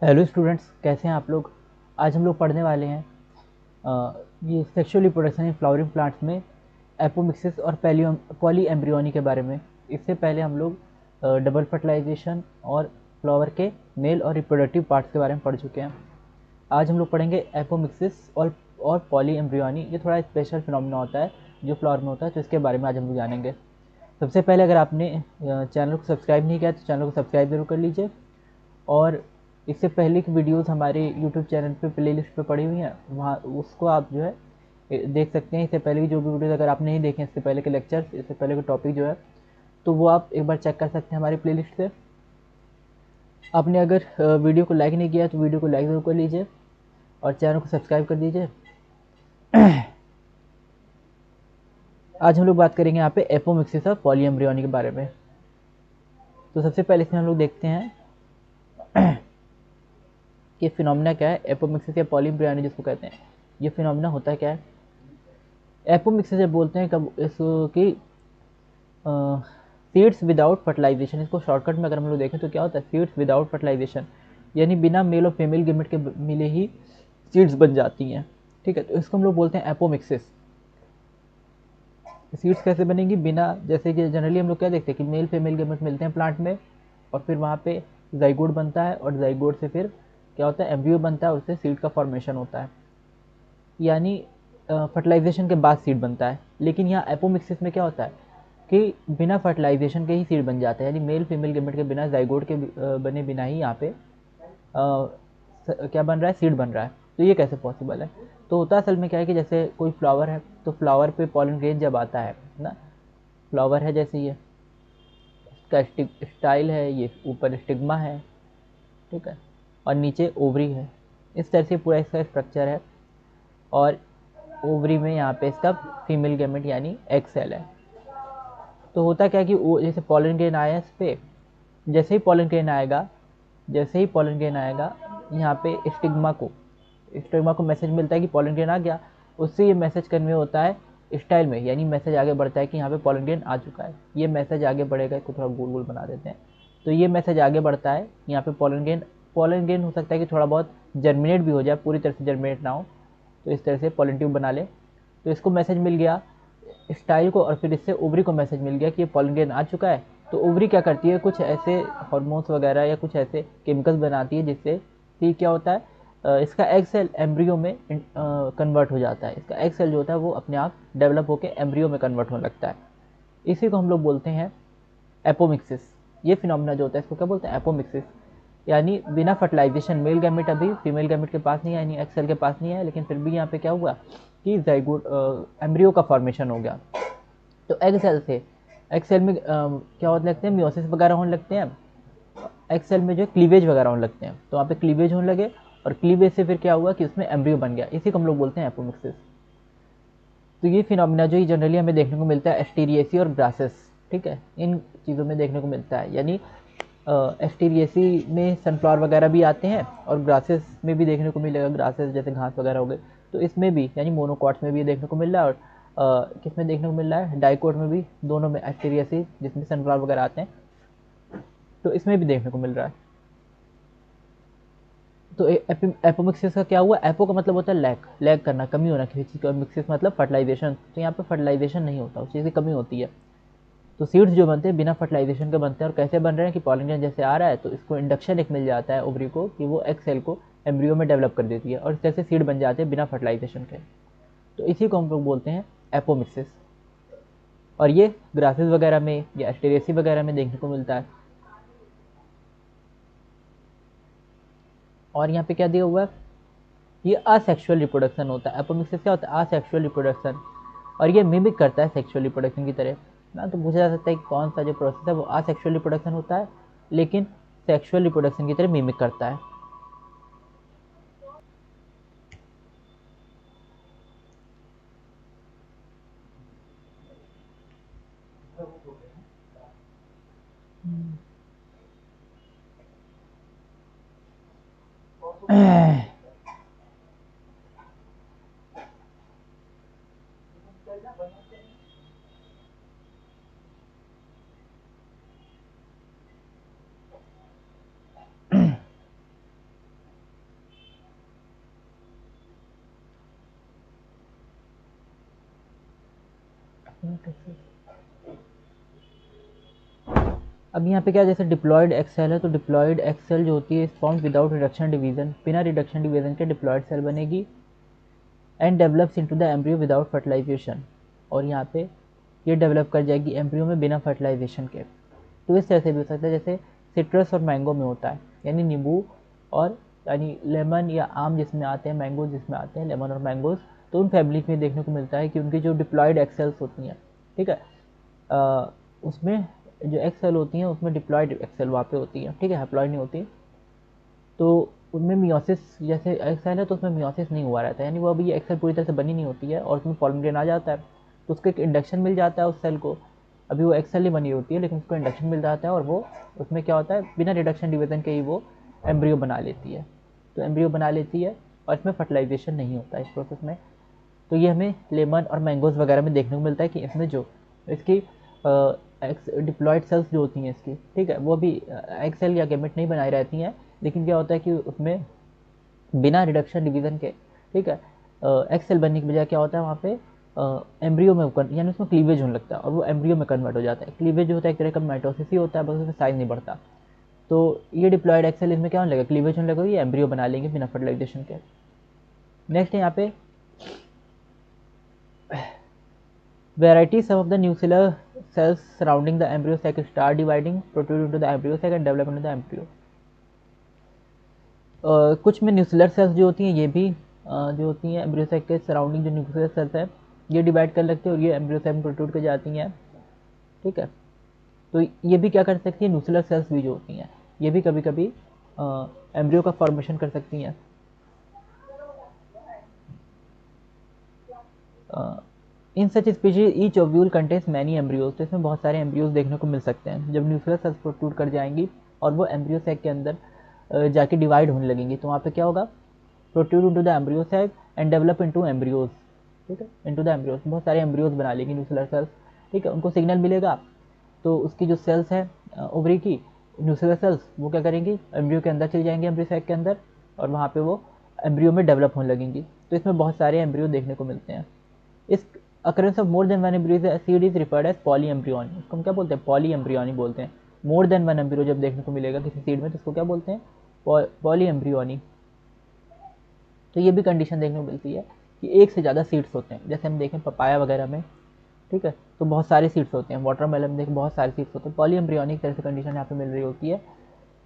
Hello students, कैसे हैं आप लोग। आज हम लोग पढ़ने वाले हैं ये sexual reproduction in flowering plants में एपोमिक्सिस और पॉली एम्ब्रियोनी के बारे में। इससे पहले हम लोग डबल फर्टिलाइजेशन और फ्लावर के मेल और रिप्रोडक्टिव पार्ट्स के बारे में पढ़ चुके हैं। आज हम लोग पढ़ेंगे एपोमिक्सिस और पॉली एम्ब्रियोनी। ये थोड़ा स्पेशल फिनोमिना होता है जो फ्लावर में होता है, तो इसके बारे में आज हम लोग जानेंगे। सबसे पहले अगर आपने चैनल को सब्सक्राइब नहीं किया तो चैनल को सब्सक्राइब जरूर कर लीजिए। और इससे पहले की वीडियोस हमारे यूट्यूब चैनल पे प्लेलिस्ट पे पड़ी हुई हैं, वहाँ उसको आप जो है देख सकते हैं। इससे पहले की जो भी वीडियोस अगर आपने नहीं देखे, इससे पहले के लेक्चर्स, इससे पहले के टॉपिक जो है, तो वो आप एक बार चेक कर सकते हैं हमारी प्लेलिस्ट से। आपने अगर वीडियो को लाइक नहीं किया तो वीडियो को लाइक ज़रूर कर लीजिए और चैनल को सब्सक्राइब कर दीजिए। आज हम लोग बात करेंगे यहाँ पे एपोमिक्सिस और पॉलीएम्ब्रियोनी के बारे में। तो सबसे पहले इसमें हम लोग देखते हैं कि फिनोमिना क्या है, एपोमिक्सिस या पॉलीएम्ब्रियोनी जिसको कहते हैं। ये फिनोमिना होता क्या है। एपोमिक्सिस जब बोलते हैं कब इसकी सीड्स विदाउट फर्टिलाइजेशन, इसको शॉर्टकट में अगर हम लोग देखें तो क्या होता है, सीड्स विदाउट फर्टिलाइजेशन, यानी बिना मेल और फीमेल गेमेट के मिले ही सीड्स बन जाती हैं। ठीक है, तो इसको हम लोग बोलते हैं एपोमिक्सिस। सीड्स कैसे बनेंगी बिना, जैसे कि जनरली हम लोग क्या देखते हैं कि मेल फीमेल गेमेट मिलते हैं प्लांट में और फिर वहाँ पे जाइगोट बनता है और जाइगोट से फिर क्या होता है, एम्ब्रियो बनता है और उससे सीड का फॉर्मेशन होता है, यानी फर्टिलाइजेशन के बाद सीड बनता है। लेकिन यहाँ एपोमिक्सिस में क्या होता है कि बिना फर्टिलाइजेशन के ही सीड बन जाते हैं, यानी मेल फीमेल गेमेट के बिना, जाइगोट के बने बिना ही यहाँ पे क्या बन रहा है, सीड बन रहा है। तो ये कैसे पॉसिबल है। तो होता असल में क्या है कि जैसे कोई फ्लावर है तो फ्लावर पे पॉलन ग्रेन जब आता है ना, फ्लावर है जैसे ये, इसका स्टाइल है, ये ऊपर स्टिग्मा है, ठीक है, और नीचे ओवरी है। इस तरह से पूरा इसका स्ट्रक्चर है। और ओवरी में यहाँ पे इसका फीमेल गेमेट यानी एग सेल है। तो होता क्या है कि वो जैसे पॉलन ग्रेन आया इस पे, जैसे ही पॉलन ग्रेन आएगा, जैसे ही पॉलन ग्रेन आएगा यहाँ पे स्टिग्मा को मैसेज मिलता है कि पॉलन ग्रेन आ गया। उससे ये मैसेज कन्वे होता है स्टाइल में, यानी मैसेज आगे बढ़ता है कि यहाँ पे पॉलन ग्रेन आ चुका है। ये मैसेज आगे बढ़ेगा, इसको थोड़ा गोल गोल बना देते हैं। तो ये मैसेज आगे बढ़ता है यहाँ पे पॉलन ग्रेन हो सकता है कि थोड़ा बहुत जर्मिनेट भी हो जाए, पूरी तरह से जर्मिनेट ना हो, तो इस तरह से पॉलन ट्यूब बना ले। तो इसको मैसेज मिल गया स्टाइल को, और फिर इससे ओवरी को मैसेज मिल गया कि ये पॉलन ग्रेन आ चुका है। तो ओवरी क्या करती है, कुछ ऐसे हार्मोन्स वगैरह या कुछ ऐसे केमिकल्स बनाती है जिससे कि क्या होता है, इसका एग सेल एम्ब्रियो में कन्वर्ट हो जाता है। इसका एग सेल जो होता है वो अपने आप डेवलप होकर एम्ब्रियो में कन्वर्ट होने लगता है। इसी को हम लोग बोलते हैं एपोमिक्सिस। ये फिनोमिना जो होता है इसको क्या बोलते हैं, एपोमिक्सिस। यानी बिना फर्टिलाइजेशन, मेल गैमेट अभी फीमेल गैमेट के पास नहीं है, यानी एग सेल के पास नहीं है, लेकिन फिर भी यहाँ पे क्या हुआ कि जाइगोट एम्ब्रियो का फॉर्मेशन हो गया। तो एग सेल से, एग सेल में क्या होने लगते हैं, मियोसिस वगैरह होने लगते हैं। एग सेल में जो क्लीवेज वगैरह होने लगते हैं, तो वहाँ पे क्लीवेज होने लगे और क्लीवेज से फिर क्या हुआ कि उसमें एम्ब्रियो बन गया। इसी को हम लोग बोलते हैं एपोमिक्सिस। तो ये फिनोमिना जो जनरली हमें देखने को मिलता है एस्टीरिएसी और ग्रासेस, ठीक है, इन चीज़ों में देखने को मिलता है। यानी एस्टीरिएसी में सनफ्लावर वगैरह भी आते हैं और ग्रासेस में भी देखने को मिलेगा, ग्रासेस जैसे घास वगैरह हो गए। तो इसमें भी यानी मोनोकॉट्स में भी देखने को मिल रहा है और किस में देखने को मिल रहा है, डाइकोट में भी, दोनों में एस्टीरिएसी जिसमें सनफ्लावर वगैरह आते हैं, तो इसमें भी देखने को मिल रहा है। तो एपोमिक्सिस का क्या हुआ, एपो का मतलब होता है लैक, लैक करना, कमी होना किसी चीज़ का, मिक्सिस मतलब फर्टिलाइजेशन। तो यहाँ पे फर्टिलाइजेशन नहीं होता, उस चीज़ की कमी होती है। तो सीड्स जो बनते हैं बिना फर्टिलाइजेशन के बनते हैं। और कैसे बन रहे हैं कि पॉलिनेशन जैसे आ रहा है तो इसको इंडक्शन एक मिल जाता है ओवरी को कि वो एग सेल को एम्ब्रियो में डेवलप कर देती है और इस तरह से सीड बन जाते हैं बिना फर्टिलाइजेशन के। तो इसी को हम लोग बोलते हैं एपोमिक्सिस। और ये ग्रासेस वगैरह में या एस्टेरेसी वगैरह में देखने को मिलता है। और यहाँ पे क्या दिया हुआ है, ये असेक्सुअल रिप्रोडक्शन होता है। एपोमिक्सिस क्या होता है, असेक्सुअल रिप्रोडक्शन, और ये मिमिक करता है सेक्सुअल रिप्रोडक्शन की तरह ना। तो पूछा जा सकता है कि कौन सा जो प्रोसेस है वो असेक्सुअल रिप्रोडक्शन होता है, लेकिन सेक्सुअल रिप्रोडक्शन की तरह मिमिक करता है। अब यहाँ पे क्या, जैसे डिप्लॉयड एक्सेल है, तो डिप्लॉयड एक्सेल जो होती है फॉर्म विदाउट रिडक्शन डिवीजन, बिना रिडक्शन डिवीजन के डिप्लॉयड सेल बनेगी। And develops into the embryo without fertilisation, और यहाँ पे ये डेवलप कर जाएगी एम्ब्रियो में बिना फर्टिलाइजेशन के। तो इस तरह से भी हो सकता है जैसे सिट्रस और मैंगो में होता है, यानी नींबू और यानी लेमन या आम जिसमें आते हैं, मैंगो जिसमें आते हैं, लेमन और मैंगोज, तो उन फैमिलीज में देखने को मिलता है कि उनकी जो डिप्लॉयड एक्सेल्स होती हैं, ठीक है, उसमें जो एक्सेल होती हैं उसमें डिप्लॉयड एक्सेल वहाँ पे होती है, ठीक है, हैप्लॉयड नहीं होती। तो उनमें मियोसिस, जैसे एक्सेल है तो उसमें मियोसिस नहीं हुआ रहता है, यानी वो अभी ये एक्सेल पूरी तरह से बनी नहीं होती है और उसमें पॉलन ग्रेन आ जाता है, तो उसको एक इंडक्शन मिल जाता है उस सेल को। अभी वो एक्सेल नहीं बनी होती है लेकिन उसको इंडक्शन मिल जाता है और वो उसमें क्या होता है, बिना रिडक्शन डिवीजन के ही वो एम्ब्रियो बना लेती है। तो एम्ब्रियो बना लेती है और इसमें फर्टिलाइजेशन नहीं होता इस प्रोसेस में। तो ये हमें लेमन और मैंगोज वगैरह में देखने को मिलता है कि इसमें जो इसकी डिप्लॉयड सेल्स जो होती हैं इसकी, ठीक है, वो अभी एक्सेल या गैमेट नहीं बनाई रहती हैं, लेकिन क्या होता है कि उसमें बिना रिडक्शन डिवीजन के, ठीक है, एक्सेल बनने की बजाय क्या होता है वहाँ पे एम्ब्रियो में यानी उसमें क्लीवेज होने लगता है और वो एम्ब्रियो में कन्वर्ट हो जाता है। क्लीवेज जो होता है एक तरह का माइटोसिस ही होता है, बस उसमें साइज नहीं बढ़ता। तो ये डिप्लॉयड एक्सेल इसमें क्या होने लगेगा, क्लीवेज होने लगेगा, ये एम्ब्रियो बना लेंगे बिना फर्टिलाइजेशन के। नेक्स्ट है यहाँ पे variety, some of the nuclear cells surrounding the embryo sac start dividing, protrude into the embryo sac and develop into the embryo. कुछ में न्यूक्लियर सेल्स जो होती हैं ये भी जो होती हैं एम्ब्रियो सैक के सराउंडिंग जो न्यूक्लियर सेल्स हैं ये डिवाइड कर लगते हैं और ये एम्ब्रियो सैक में प्रोट्रूड कर जाती हैं, ठीक है। तो ये भी क्या कर सकती है, न्यूक्लियर सेल्स भी जो होती हैं ये भी कभी कभी एम्ब्रियो का फॉर्मेशन कर सकती हैं। In such species each ovule contains many embryos, तो इसमें बहुत सारे एम्ब्रियोज देखने को मिल सकते हैं। जब न्यूक्लियर सेल्स प्रोट्रूड कर जाएंगी और वो एम्ब्रियो सैक के अंदर जाके डिवाइड होने लगेंगी, तो वहाँ पे क्या होगा, protrude into the embryo sac and develop into embryos, ठीक है, इनटू द एम्ब्रियोज, बहुत सारे एम्ब्रियोज बना लेंगी न्यूक्लियर सेल्स, ठीक है। उनको सिग्नल मिलेगा तो उसकी जो सेल्स है ओवरी की न्यूक्लियर सेल्स वो क्या करेंगी, एम्ब्रियो के अंदर चली जाएंगी, एम्ब्रियो सैक के अंदर, और वहाँ पे वो एम्ब्रियो में डेवलप होने लगेंगी। तो इसमें बहुत सारे एम्ब्रियो देखने को मिलते हैं। इस occurrence of more than one embryo seed is referred as polyembryony, इसको हम क्या बोलते हैं, पॉलीएम्ब्रियोनी बोलते हैं। मोर देन वन एम्ब्रियो जब देखने को मिलेगा किसी सीड में तो इसको क्या बोलते हैं, पॉलीएम्ब्रियोनी। तो ये भी कंडीशन देखने को मिलती है कि एक से ज़्यादा सीड्स होते हैं, जैसे हम देखें पपाया वगैरह में, ठीक है, तो बहुत सारे सीड्स होते हैं, वाटरमेलन में देखें बहुत सारे सीड्स होते हैं। पॉलीएम्ब्रियोनिक तरह से कंडीशन यहाँ पे मिल रही होती है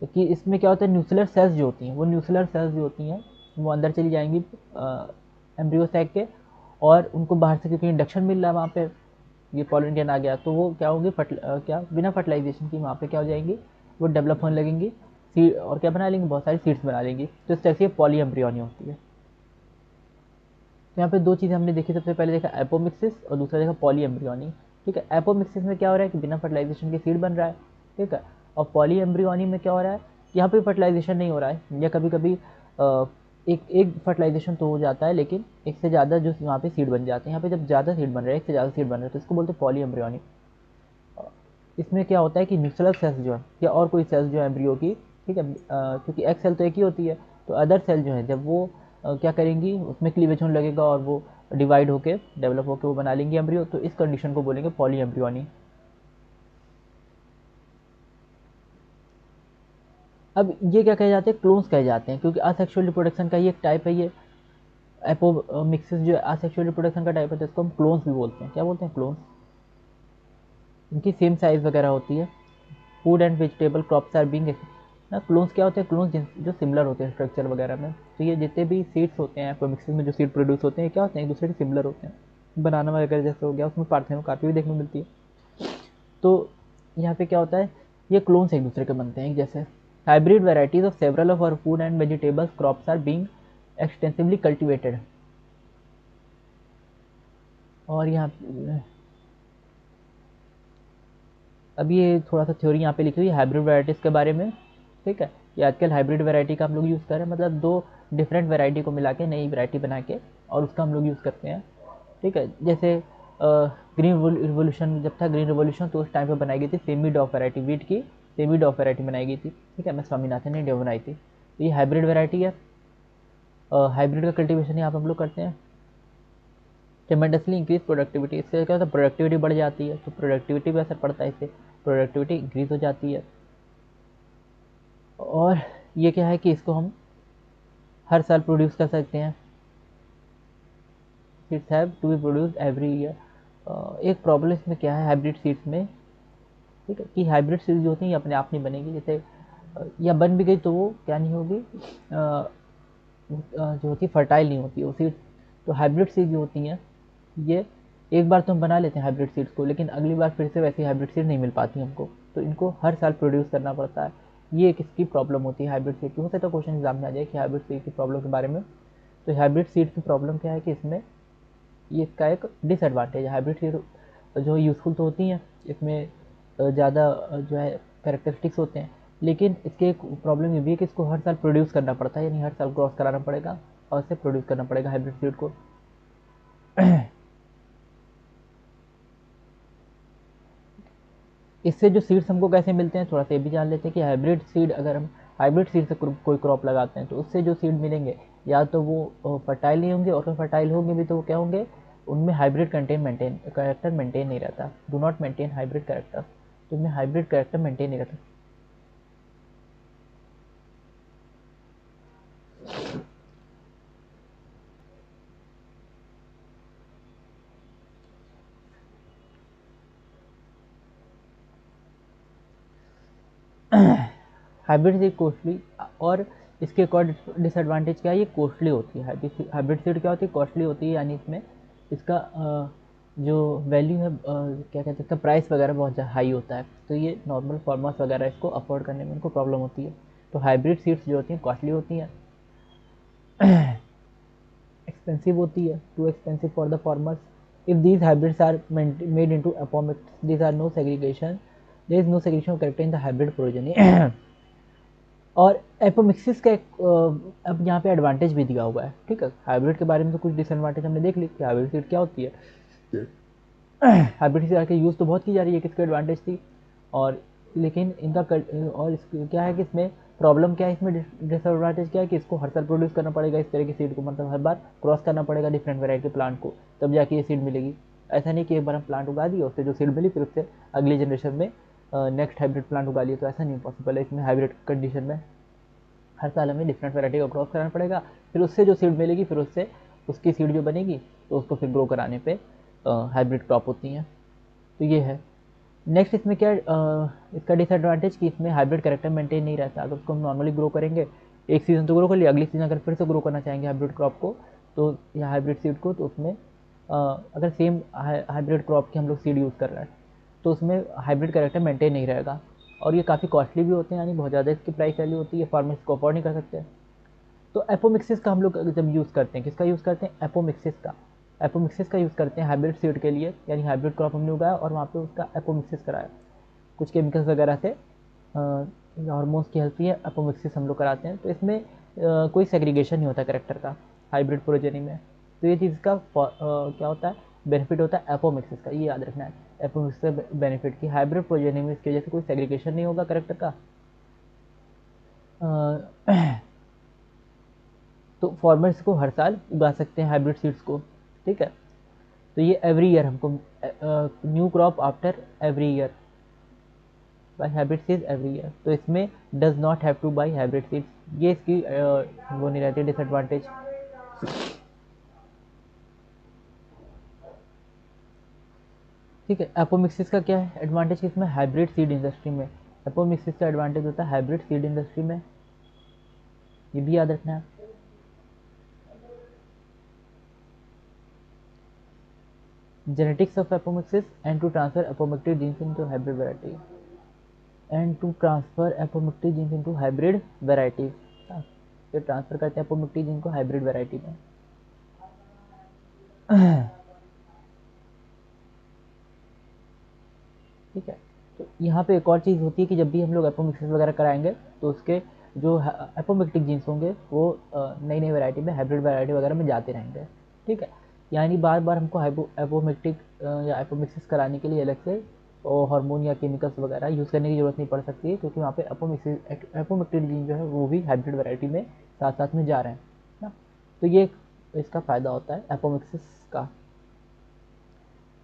कि इसमें क्या होता है, न्यूक्लियर सेल्स जो होती हैं वो न्यूक्लियर सेल्स जो होती हैं वो अंदर चली जाएंगी एम्ब्रियो सैक के, और उनको बाहर से क्योंकि इंडक्शन मिल रहा है वहाँ पे, ये पॉलन ग्रेन आ गया, तो वो क्या होगी, क्या बिना फर्टिलाइजेशन की वहाँ पे क्या हो जाएंगी, वो डेवलप होने लगेंगी सीड, और क्या बना लेंगी, बहुत सारी सीड्स बना लेंगी। तो इस तरह से पॉलीएम्ब्रियोनी होती है। तो यहाँ पे दो चीज़ें हमने देखी, सबसे पहले देखा एपोमिक्सिस और दूसरा देखा पॉलीएम्ब्रियोनी, ठीक है। एपोमिक्सिस में क्या हो रहा है कि बिना फर्टिलाइजेशन के सीड बन रहा है, ठीक है, और पॉलीएम्ब्रियोनी में क्या हो रहा है, यहाँ पे फर्टिलाइजेशन नहीं हो रहा है, या कभी कभी एक फर्टिलाइजेशन तो हो जाता है लेकिन एक से ज़्यादा जो वहाँ पे सीड बन जाते हैं। यहाँ पे जब ज़्यादा सीड बन रहा है, एक से ज़्यादा सीड बन रहा है, तो इसको बोलते हैं पॉलीएम्ब्रियोनी। इसमें क्या होता है कि न्यूक्लियर सेल्स जो है या और कोई सेल्स जो है एम्ब्रियो की, ठीक है, क्योंकि एक सेल तो एक ही होती है, तो अदर सेल जो है जब वो क्या करेंगी, उसमें क्लीवेज होने लगेगा और वो डिवाइड होके डेवलप होके वो बना लेंगे एम्ब्रियो, तो इस कंडीशन को बोलेंगे पॉलीएम्ब्रियोनी। अब ये क्या कहे जाते हैं, क्लोन्स कहे जाते हैं, क्योंकि असेक्सुअल रिप्रोडक्शन का ये एक टाइप है, ये एपोमिक्सिस जो असेक्सुअल रिप्रोडक्शन का टाइप है, तो इसको हम क्लोन्स भी बोलते हैं। क्या बोलते हैं, क्लोन्स। इनकी सेम साइज वगैरह होती है। Food and vegetable crops are being ना, क्लोन्स क्या होते हैं, क्लोन्स जो सिमिलर होते हैं स्ट्रक्चर वगैरह में। तो ये जितने भी सीड्स होते हैं एपोमिक्सिस में, जो सीड प्रोड्यूस होते हैं क्या होते हैं, एक दूसरे के सिमिलर होते हैं। बनाना वगैरह जैसे हो गया, उसमें पार्थेनोकार्पी भी देखने को मिलती है। तो यहाँ पे क्या होता है, ये क्लोन्स एक दूसरे के बनते हैं एक जैसे। Hybrid varieties of several of our food and vegetables crops are being extensively cultivated. और यहाँ अब ये थोड़ा सा थ्योरी यहाँ पे लिखी हुई है हाइब्रिड वेराइटीज़ के बारे में, ठीक है। ये आजकल हाइब्रिड वैरायटी का हम लोग यूज़ कर रहे हैं, मतलब दो डिफरेंट वैरायटी को मिला के नई वैरायटी बना के और उसका हम लोग यूज़ करते हैं, ठीक है। जैसे ग्रीन रिवोल्यूशन जब था, ग्रीन रिवोल्यूशन तो उस टाइम पे बनाई गई थी सेमी डॉफ वैरायटी, वीट की सेमी डॉफ वैरायटी बनाई गई थी, ठीक है, मैं स्वामीनाथन ने इंडिया बनाई थी। तो ये हाइब्रिड वैरायटी है। हाइब्रिड का कल्टिवेशन यहाँ पर हम लोग करते हैं। ट्रेमेंडसली इंक्रीज प्रोडक्टिविटी, इससे क्या होता है प्रोडक्टिविटी बढ़ जाती है, तो प्रोडक्टिविटी पे असर पड़ता है, इससे प्रोडक्टिविटी इंक्रीज हो जाती है। और ये क्या है कि इसको हम हर साल प्रोड्यूस कर सकते हैं, seeds have to be produce every year. एक प्रॉब्लम इसमें क्या है हाइब्रिड सीड्स में, ठीक है, कि हाइब्रिड सीड्स जो होती हैं ये अपने आप नहीं बनेगी, जैसे या बन भी गई तो वो क्या नहीं होगी, जो होती है फर्टाइल नहीं होती वो सीड्स। तो हाइब्रिड सीड जो होती हैं ये एक बार तो हम बना लेते हैं हाइब्रिड सीड्स को, लेकिन अगली बार फिर से वैसी हाइब्रिड सीड नहीं मिल पाती हमको, तो इनको हर साल प्रोड्यूस करना पड़ता है। ये एक इसकी प्रॉब्लम होती है हाइब्रिड सीड की। हो सकता है क्वेश्चन एग्जाम में आ जाए कि हाइब्रिड सीड की प्रॉब्लम के बारे में। तो हाइब्रिड सीड की प्रॉब्लम क्या है कि इसमें ये इसका एक डिसएडवांटेज है। हाइब्रिड सीड जो यूज़फुल तो होती हैं, इसमें ज़्यादा जो है कैरेक्टरिस्टिक्स होते हैं, लेकिन इसके एक प्रॉब्लम ये भी है कि इसको हर साल प्रोड्यूस करना पड़ता है, यानी हर साल क्रॉस कराना पड़ेगा और इसे प्रोड्यूस करना पड़ेगा हाइब्रिड सीड को। इससे जो सीड्स हमको कैसे मिलते हैं थोड़ा सा ये भी जान लेते हैं कि हाइब्रिड सीड, अगर हम हाइब्रिड सीड से कोई क्रॉप लगाते हैं तो उससे जो सीड मिलेंगे या तो वो फर्टाइल नहीं होंगे, और फिर फर्टाइल होंगे भी तो वो क्या होंगे, उनमें हाइब्रिड कैरेक्टर मेंटेन नहीं रहता, do not maintain hybrid character, तो इनमें हाइब्रिड कैरेक्टर मेंटेन नहीं रहता। हाइब्रिड सीड कॉस्टली, और इसके एक और डिसएडवांटेज क्या है, ये कॉस्टली होती है। हाइब्रिड सीड क्या होती है, कॉस्टली होती है, यानी इसमें इसका जो वैल्यू है, क्या कहते हैं, इसका प्राइस वगैरह बहुत हाई होता है, तो ये नॉर्मल फार्मर्स वगैरह इसको अफोर्ड करने में उनको प्रॉब्लम होती है। तो हाइब्रिड सीड्स जो होती हैं कॉस्टली होती हैं, एक्सपेंसिव होती है, too expensive for the farmers. If these hybrids are made into apomicts, these are no segregation, there is no segregation of character in the hybrid progeny. और एपोमिक्सिस का एक अब यहाँ पे एडवांटेज भी दिया हुआ है, ठीक है। हाइब्रिड के बारे में तो कुछ डिसएडवांटेज हमने देख ली कि हाइब्रिड सीड क्या होती है। हाइब्रिड सीड के यूज़ तो बहुत की जा रही है, किसकी एडवांटेज थी, और लेकिन इनका और क्या है कि इसमें प्रॉब्लम क्या है, इसमें डिसएडवांटेज क्या है कि इसको हर साल प्रोड्यूस करना पड़ेगा इस तरह की सीड को, मतलब हर बार क्रॉस करना पड़ेगा डिफरेंट वेराइटी के प्लांट को, तब जाके ये सीड मिलेगी। ऐसा नहीं कि एक बार हम प्लांट उगा दिए, उससे जो सीड मिली फिर उससे अगली जनरेशन में नेक्स्ट हाइब्रिड प्लांट उगा लिए, तो ऐसा नहीं पॉसिबल है इसमें। हाइब्रिड कंडीशन में हर साल हमें डिफरेंट वैरायटी को क्रॉस कराना पड़ेगा, फिर उससे जो सीड मिलेगी फिर उससे उसकी सीड जो बनेगी तो उसको फिर ग्रो कराने पे हाइब्रिड क्रॉप होती हैं। तो ये है। नेक्स्ट इसमें क्या इसका डिसएडवांटेज कि इसमें हाइब्रिड कैरेक्टर मेंटेन नहीं रहता। अगर उसको हम नॉर्मली ग्रो करेंगे, एक सीज़न तो ग्रो कर लिया, अगली सीज़न अगर फिर से ग्रो करना चाहेंगे हाइब्रिड क्रॉप को तो, या हाइब्रिड सीड को, तो उसमें अगर सेम हाइब्रिड क्रॉप की हम लोग सीड यूज़ कर रहे हैं तो उसमें हाइब्रिड कैरेक्टर मेंटेन नहीं रहेगा, और ये काफ़ी कॉस्टली भी होते हैं, यानी बहुत ज़्यादा इसकी प्राइस वैल्यू होती है, फार्मर्स को अफोर्ड नहीं कर सकते। तो एपोमिक्सिस का हम लोग जब यूज़ करते हैं, किसका यूज़ करते हैं, एपोमिक्सिस का। एपोमिक्सिस का यूज़ करते हैं हाइब्रिड सीड के लिए, यानी हाइब्रिड क्रॉप हमने उगाया और वहाँ पे उसका एपोमिक्सिस कराया, कुछ केमिकल्स वगैरह से हार्मोन्स की हेल्प से एपोमिक्सिस हम लोग कराते हैं। तो इसमें कोई सेग्रीगेशन नहीं होता करेक्टर का हाइब्रिड प्रोजेनी में। तो ये चीज़ का क्या होता है, बेनिफिट होता है एपोमिक्सिस का, ये याद रखना है। एपोमिक्सिस का बेनिफिट की हाइब्रिड प्रोजेनी में इसकी वजह से कोई सेग्रीगेशन नहीं होगा करेक्टर का। तो फार्मर्स को हर साल उगा सकते हैं हाइब्रिड सीड्स को, ठीक है। तो ये एवरी ईयर हमको new crop after every year buy hybrid seeds every year. तो इसमें does not have to buy hybrid seeds, ये इसकी वो नहीं रहती डिसएडवांटेज। ठीक है। एपोमिक्सिस का क्या है एडवांटेज इसमें, हाइब्रिड सीड इंडस्ट्री में एपोमिक्सिस का एडवांटेज होता है हाइब्रिड सीड इंडस्ट्री में, ये भी याद रखना है। Genetics of apomixis and to transfer apomictic genes into hybrid variety, and to transfer apomictic genes into hybrid variety, तो ट्रांसफर करते हैं एपोमिक्टिक जीन को हाइब्रिड वैरायटी में। ठीक है। तो यहाँ पे एक और चीज़ होती है कि जब भी हम लोग एपोमिक्सिस वगैरह कराएंगे तो उसके जो एपोमिक्टिक जीन्स होंगे वो नई नई वैरायटी में, हाइब्रिड वैरायटी वगैरह में जाते रहेंगे, ठीक है। यानी बार बार हमको एपोमिक्टिक या एपोमिक्सिस कराने के लिए अलग से हार्मोन या केमिकल्स वगैरह यूज़ करने की ज़रूरत नहीं पड़ सकती है, क्योंकि वहाँ पे एपोमिक्टिक जीन जो है वो भी हाइब्रिड वैरायटी में साथ साथ में जा रहे हैं ना। तो ये इसका फ़ायदा होता है एपोमिक्सिस का।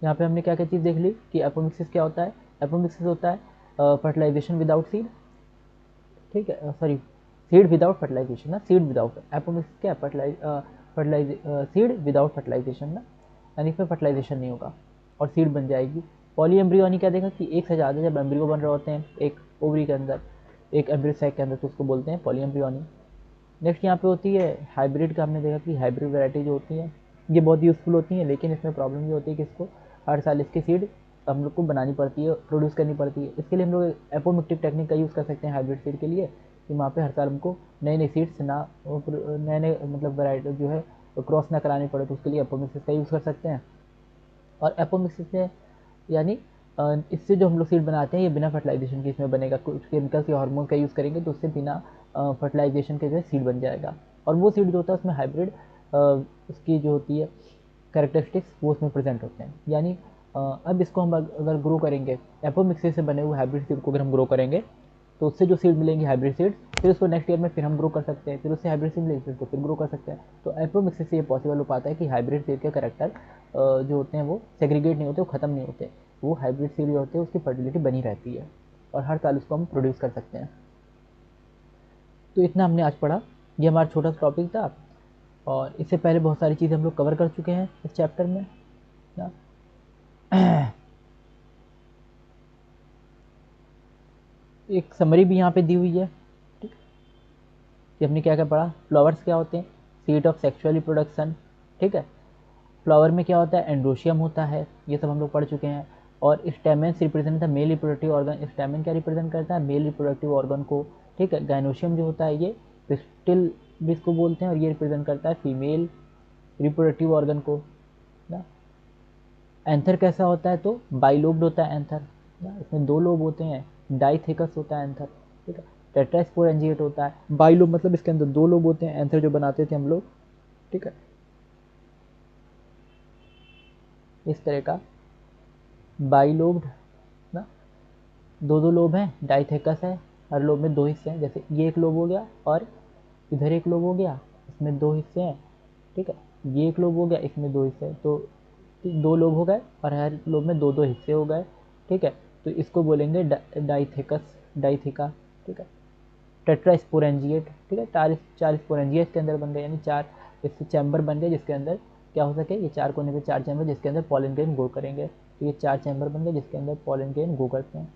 यहाँ पे हमने क्या क्या चीज़ देख ली कि एपोमिक्सिस क्या होता है। एपोमिक्सिस होता है फर्टिलाइजेशन विदाउट सीड, ठीक है, सॉरी सीड विदाउट फर्टिलाइजेशन ना, सीड विदाउट, एपोमिक्सिस क्या है, सीड विदाउट फर्टिलाइजेशन ना, यानी इसमें फर्टिलाइजेशन नहीं होगा और सीड बन जाएगी। पॉली एम्ब्रियोनी क्या देखा कि एक से ज़्यादा जब एम्ब्रियो बन रहे होते हैं एक ओवरी के अंदर, एक एम्ब्रियो सैक के अंदर, तो उसको बोलते हैं पॉली एम्ब्रियोनी। नेक्स्ट यहाँ पे होती है हाइब्रिड का, हमने देखा कि हाइब्रिड वैरायटी जो होती है ये बहुत यूज़फुल होती है, लेकिन इसमें प्रॉब्लम ये होती है कि इसको हर साल इसकी सीड हम लोग को बनानी पड़ती है, प्रोड्यूस करनी पड़ती है। इसके लिए हम लोग एपोमिक्टिक टेक्निक का यूज़ कर सकते हैं हाइब्रिड सीड के लिए, कि वहाँ पे हर साल हमको नई नई सीड्स ना, नए नए मतलब वैरायटी जो है क्रॉस ना करानी पड़े, तो उसके लिए एपोमिक्सिस का यूज़ कर सकते हैं। और एपोमिक्सिस में यानी इससे जो हम लोग सीड बनाते हैं ये बिना फर्टिलाइजेशन के इसमें बनेगा, कुछ केमिकल्स या हार्मोन का यूज़ करेंगे तो उससे बिना फर्टिलाइजेशन के जो है सीड बन जाएगा। और वो सीड जो होता है उसमें हाइब्रिड उसकी जो होती है कैरेक्टरिस्टिक्स वो उसमें प्रेजेंट होते हैं। यानी अब इसको हम अगर ग्रो करेंगे, एपोमिक्सिस से बने हुए हाइब्रिड सीड को अगर हम ग्रो करेंगे तो उससे जो सीड मिलेंगी हाइब्रिड सीड, फिर उसको नेक्स्ट ईयर में फिर हम ग्रो कर सकते हैं, फिर उससे हाइब्रिड सीड मिलेगी फिर उसको फिर ग्रो कर सकते हैं। तो एपोमिक्सिस से ये पॉसिबल हो पाता है कि हाइब्रिड सीड के करेक्टर जो होते हैं वो सेग्रीगेट नहीं होते, वो ख़त्म नहीं होते, वो हाइब्रिड सीड जो होते हैं उसकी फर्टिलिटी बनी रहती है और हर साल उसको हम प्रोड्यूस कर सकते हैं। तो इतना हमने आज पढ़ा, ये हमारा छोटा सा टॉपिक था और इससे पहले बहुत सारी चीज़ें हम लोग कवर कर चुके हैं इस चैप्टर में ना। एक समरी भी यहाँ पे दी हुई है, ठीक, कि हमने क्या क्या पढ़ा। फ्लावर्स क्या होते हैं, सीट ऑफ सेक्सुअल रिप्रोडक्शन, ठीक है। फ्लावर में क्या होता है, एंड्रोशियम होता है, ये सब हम लोग पढ़ चुके हैं। और stamens represent the male reproductive organ, stamen क्या रिप्रेजेंट करता है, मेल रिप्रोडक्टिव ऑर्गन को, ठीक है। गाइनोशियम जो होता है ये पिस्टिल भी इसको बोलते हैं और ये रिप्रेजेंट करता है फीमेल रिप्रोडक्टिव ऑर्गन को ना। एंथर कैसा होता है, तो बाइलोब्ड होता है एंथर ना, इसमें दो लोब होते हैं, डाइथिकस होता है एंथर, ठीक है। टेट्रास्पोरेंजिएट होता है, बाइलोब मतलब इसके अंदर दो लोब होते हैं, एंथर जो बनाते थे हम लोग, ठीक है, इस तरह का बाइलोब्ड ना, दो दो लोब हैं, डाइथेकस है, हर लोब में दो हिस्से हैं, जैसे ये एक लोब हो गया और इधर एक लोब हो गया, इसमें दो हिस्से हैं, ठीक है। ये एक लोब हो गया, इसमें दो हिस्से हैं, तो दो लोब हो गए और हर लोब में दो दो हिस्से हो गए, ठीक है। तो इसको बोलेंगे डाइथेकस, डाइथिका, ठीक है। टेट्रास्पोरेंजिएट, ठीक है, चार चार स्पोरेंजिया इसके अंदर बन गए, यानी चार इससे चैम्बर बन गए जिसके अंदर क्या हो सके, ये चार कोने पे चार चैम्बर जिसके अंदर पॉलन ग्रेन ग्रो करेंगे, तो ये चार चैम्बर बन गए जिसके अंदर पॉलन ग्रेन ग्रो करते हैं,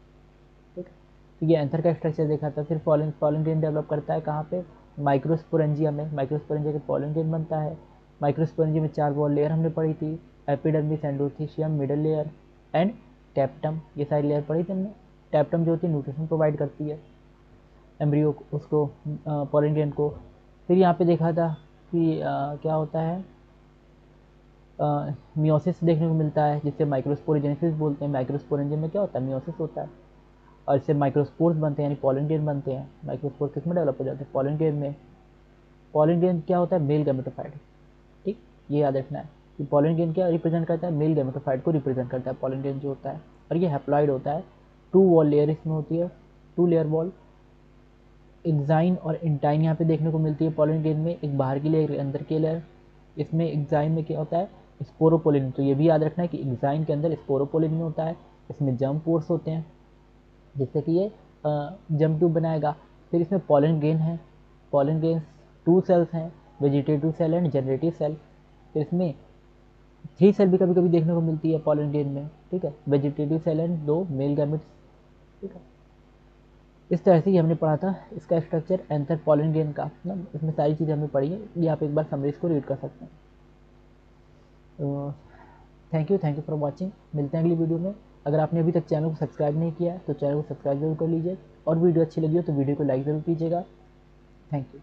ठीक है। तो ये एंथर का स्ट्रक्चर देखा था। फिर पॉलन ग्रेन डेवलप करता है कहाँ पे, माइक्रोस्पोरेंजिया में, माइक्रोस्पोरेंजिया के पॉलन ग्रेन बनता है। माइक्रोस्पोरेंजिया में चार वॉल लेयर हमने पढ़ी थी, epidermis, endothecium, middle layer and tapetum, ये सारी लेयर पढ़ी थी हमने। टैप्टम जो होती है न्यूट्रिशन प्रोवाइड करती है एम्ब्रियो उसको, पॉलन ग्रेन को। फिर यहाँ पे देखा था कि क्या होता है, मियोसिस देखने को मिलता है जिससे माइक्रोस्पोरोजेनेसिस बोलते हैं। माइक्रोस्पोरेंजियम में क्या होता है, मियोसिस होता है और इससे माइक्रोस्पोर्स बनते हैं, यानी पॉलन ग्रेन बनते हैं। माइक्रोस्पोर्स किसमें डेवलप हो जाते हैं, पॉलन ग्रेन में। पॉलन ग्रेन क्या होता है, मेल गैमेटोफाइट, ठीक, ये याद रखना है कि पॉलन ग्रेन क्या रिप्रेजेंट करता है, मेल गैमेटोफाइट को रिप्रेजेंट करता है पॉलन ग्रेन जो होता है। और ये हैप्लॉइड होता है, टू वॉल लेयर इसमें होती है, टू लेयर वॉल। एग्जाइन और इंटाइन यहाँ पे देखने को मिलती है पॉलन ग्रेन में, एक बाहर की लेयर, अंदर की लेयर। इसमें एग्जाइन में क्या होता है, स्पोरोपोलिन, तो ये भी याद रखना है कि एग्जाइन के अंदर स्पोरोपोलिन में होता है। इसमें जर्म पोर्स होते हैं जिससे कि ये जर्म ट्यूब बनाएगा। फिर इसमें पॉलन ग्रेन है, पॉलन ग्रेन टू सेल्स हैं, vegetative cell and generative cell. फिर इसमें थ्री सेल भी कभी कभी देखने को मिलती है पॉलन ग्रेन में, ठीक है, वेजिटेटिव सेल एंड दो मेल गैमेट्स, ठीक है। इस तरह से ही हमने पढ़ा था इसका स्ट्रक्चर एंथर पॉलन ग्रेन का ना, इसमें सारी चीज़ें हमने पढ़ी है, ये आप एक बार समरीज को रीड कर सकते हैं। तो थैंक यू फॉर वॉचिंग, मिलते हैं अगली वीडियो में। अगर आपने अभी तक चैनल को सब्सक्राइब नहीं किया है तो चैनल को सब्सक्राइब जरूर कर लीजिए और वीडियो अच्छी लगी हो तो वीडियो को लाइक ज़रूर कीजिएगा। Thank you.